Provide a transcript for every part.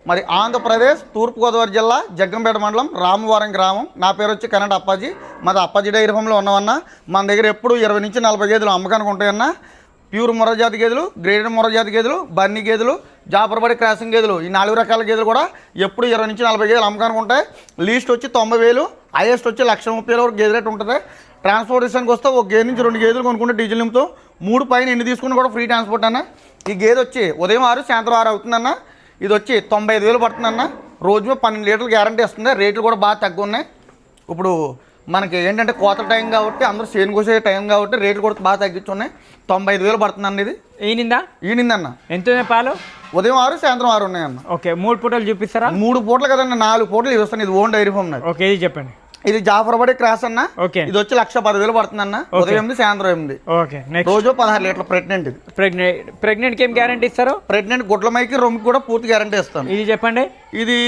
మరి ఆంధ్రప్రదేశ్ తూర్పుగోదావరి జిల్లా జగ్గంపేట మండలం రామవరం గ్రామం. నా పేరు వచ్చి కన్నడ అప్పాజీ. మాది అప్పాజీ డైరీ ఫామ్లో ఉన్నామన్నా. మన దగ్గర ఎప్పుడు 20 నుంచి 40 గేదెలు అమ్మకానికి ఉంటాయన్నా. ప్యూర్ మొరజాతి గేదెలు, గ్రేడెడ్ మొరజాతి గేదెలు, బన్నీ గేదెలు, జాపర్బడి క్రాసింగ్ గేదెలు, ఈ 4 రకాల గేదెలు కూడా ఎప్పుడు 20 నుంచి 40 గేదెలు అమ్మకానికి ఉంటాయి. లీస్ట్ వచ్చి 90,000, హైయెస్ట్ వచ్చి 1,30,000 వరకు గేదె రేట్ ఉంటుంది. ట్రాన్స్పోర్టేషన్కి వస్తే ఒక గేదె నుంచి 2 గేదెలు కొనుక్కుంటే డీజిల్ నింపుతాం. 3 పైన ఎన్ని తీసుకుని కూడా ఫ్రీ ట్రాన్స్పోర్ట్ అన్న. ఈ గేదె వచ్చి ఉదయం 6 సాయంత్రం 6 అవుతుందన్న. ఇది వచ్చి 95,000 పడుతుందన్న. రోజు 12 లీటర్లు గ్యారంటీ వస్తుంది. రేట్లు కూడా బాగా తక్కువ ఉన్నాయి. ఇప్పుడు మనకి ఏంటంటే కోత టైం కాబట్టి అందరూ చేను కోసే టైం కాబట్టి రేట్లు కూడా బాగా తగ్గించున్నాయి. 95,000 పడుతుందండి. ఇది ఈనిందన్న. ఎంత పాలు? ఉదయం 6 సాయంత్రం 6 ఉన్నాయన్న. ఓకే, 3 పూటలు చూపిస్తారా? 3 పూటలు కదండి, 4 పూటలు ఇస్తాను. ఇది ఓన్ డైరీ ఫామ్. ఓకే, ఇది చెప్పండి. ఇది జాఫర్బడి క్రాస్ అన్న. ఓకే, ఇది వచ్చి 1,10,000 పడుతుందన్న. ఉదయం 8 సాయంత్రం 8. ఓకే, రోజు 16 లీటర్ల ప్రెగ్నెంట్. ఇది ప్రెగ్నెంట్ కి ఏం గ్యారంటీ ఇస్తారు? ప్రెగ్నెంట్ గుడ్ల మైకి రొమ్మికి కూడా పూర్తి గ్యారంటీ ఇస్తాను. ఇది చెప్పండి. ఇది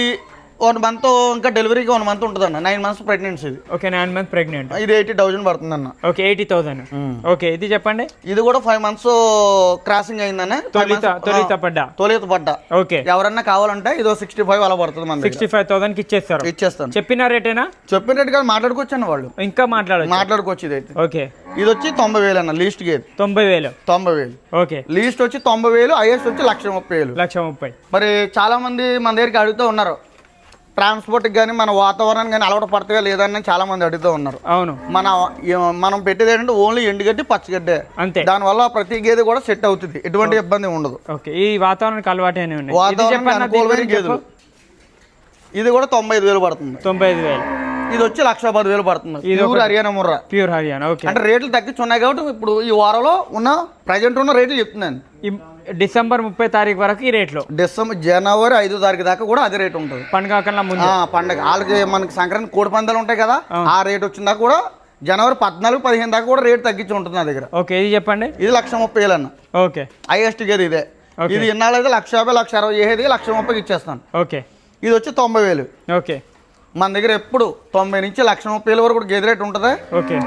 1 మంత్, ఇంకా డెలివరీకి 1 మంత్ ఉంటుంది అన్న. 9 మంత్స్ ప్రెగ్నెన్సీ. ఇది ఓకే, 9 మంత్ ప్రెగ్నెంట్. ఇది 80,000 పడుతుంది అన్న. ఓకే, 80,000. ఓకే, ఇది చెప్పండి. ఇది కూడా 5 మంత్స్ క్రాసింగ్ అయిందన్న. తొలిత పడ్డా. ఓకే, ఎవరన్నా కావాలంటే ఇది 65 అలా పడుతుంది. మన 65,000 ఇచ్చేస్తాను. చెప్పిన రేటేనా? చెప్పిన రేట్ కాదు, మాట్లాడుకోవచ్చు అన్న. వాళ్ళు ఇంకా మాట్లాడుకోవచ్చు. ఇది అయితే ఓకే, ఇది వచ్చి 90,000 అన్న. లీస్ట్ గేది 90,000. ఓకే, లీస్ట్ వచ్చి 90,000, హైయెస్ట్ వచ్చి 1,30,000. 1,30,000. మరి చాలా మంది మన దగ్గరికి అడుగుతూ ఉన్నారు, ట్రాన్స్పోర్ట్కి కానీ మన వాతావరణం కానీ అలవాటు పడతాయా లేదని చాలా మంది అడుగుతూ ఉన్నారు. అవును, మనం పెట్టేది ఏంటంటే ఓన్లీ ఎండుగడ్డి, పచ్చగడ్డే అంతే. దానివల్ల ప్రతి గేదె కూడా సెట్ అవుతుంది, ఎటువంటి ఇబ్బంది ఉండదు. ఓకే, ఈ వాతావరణానికి అలవాటు అనుకూలమైన గేదెలు. ఇది కూడా 95,000 పడుతుంది. 95,000. ఇది వచ్చి 1,10,000 పడుతుంది. Pure Haryana Murrah. Pure Haryana. Okay, అంటే రేట్లు తగ్గించున్నాయి కాబట్టి ఇప్పుడు ఈ వారంలో ఉన్న ప్రజెంట్ ఉన్న రేట్లు చెప్తున్నాను. డిసెంబర్ 30 తారీఖు వరకు ఈ రేట్లు. జనవరి 5 తారీఖు దాకా కూడా అదే రేట్ ఉంటుంది. పండుగ కన్నా ముందు. పండుగ వాళ్ళకి మనకి సంక్రాంతి కోడి పందాలు ఉంటాయి కదా, ఆ రేట్ వచ్చిన దాకా కూడా జనవరి 14, 15 దాకా కూడా రేట్ తగ్గించి ఉంటుంది నా దగ్గర. ఓకే, ఇది చెప్పండి. ఇది 1,30,000 అన్న. ఓకే, హైయెస్ట్ గేది ఇదే. ఇది ఇన్నాళ్ళు అయితే 1,50,000, 1,60,000, 1,30,000 ఇచ్చేస్తాను. ఓకే, ఇది వచ్చి 90,000. ఓకే, మన దగ్గర ఎప్పుడు 90 నుంచి 1,30,000 వరకు కూడా గేదె రేట్ ఉంటుంది. ఓకే,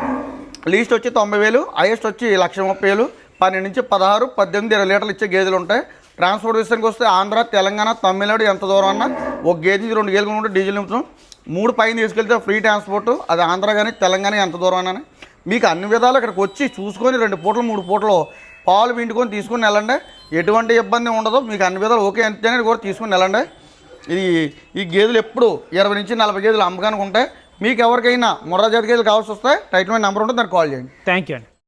లీస్ట్ వచ్చి 90,000, హైయెస్ట్ వచ్చి 1,30,000. 12 నుంచి 16, 18, 20 లీటర్లు ఇచ్చే గేదెలు ఉంటాయి. ట్రాన్స్పోర్ట్ విషయానికి వస్తే ఆంధ్ర, తెలంగాణ, తమిళనాడు ఎంత దూరం అన్నా ఒక గేదె 2 గేదెలు ఉంటే డీజిల్ నింపుతాం. 3 పైన తీసుకెళ్తే ఫ్రీ ట్రాన్స్పోర్ట్. అది ఆంధ్ర కానీ తెలంగాణ ఎంత దూరం అన్నా మీకు అన్ని విధాలు ఇక్కడికి వచ్చి చూసుకొని 2 పూటలు 3 పూటలు పాలు పిండుకొని తీసుకుని వెళ్ళండి. ఎటువంటి ఇబ్బంది ఉండదు. మీకు అన్ని విధాలు ఓకే అంతేనే కూడా తీసుకుని వెళ్ళండి. ఈ గేదెలు ఎప్పుడు 20 నుంచి 40 గేదెలు అమ్మకానికి ఉంటాయి. మీకు ఎవరికైనా ముర్రా జాతి గేదెలు కావాల్సి వస్తే టైట్ నెంబర్ ఉంటుంది, దానికి కాల్ చేయండి. థ్యాంక్ యూ అండి.